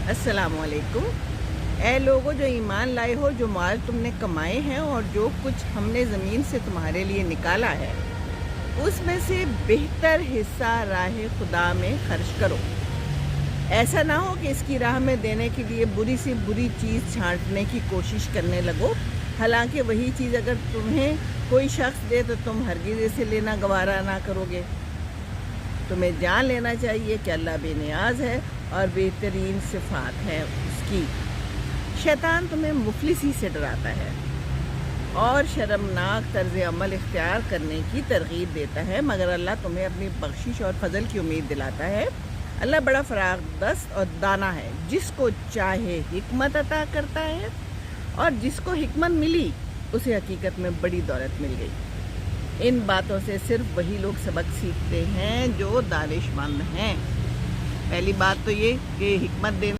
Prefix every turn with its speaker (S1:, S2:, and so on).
S1: अस्सलाम वालेकुम। ए लोगो जो ईमान लाए हो, जो माल तुमने कमाए हैं और जो कुछ हमने ज़मीन से तुम्हारे लिए निकाला है, उसमें से बेहतर हिस्सा राह खुदा में खर्च करो। ऐसा ना हो कि इसकी राह में देने के लिए बुरी सी बुरी चीज़ छांटने की कोशिश करने लगो। हालांकि वही चीज़ अगर तुम्हें कोई शख्स दे तो तुम हरगिज़ इसे लेना गवारा ना करोगे। तुम्हें जान लेना चाहिए कि अल्लाह बेनियाज है और बेहतरीन सिफात है उसकी। शैतान तुम्हें मुफलिसी से डराता है और शर्मनाक तर्ज अमल इख्तियार करने की तरगीब देता है, मगर अल्लाह तुम्हें अपनी बख्शिश और फजल की उम्मीद दिलाता है। अल्लाह बड़ा फराग दस्त और दाना है, जिसको चाहे हिकमत अता करता है और जिसको हिकमत मिली उसे हकीकत में बड़ी दौलत मिल गई। इन बातों से सिर्फ वही लोग सबक सीखते हैं जो दानिशमंद हैं। पहली बात तो ये कि हिकमत देना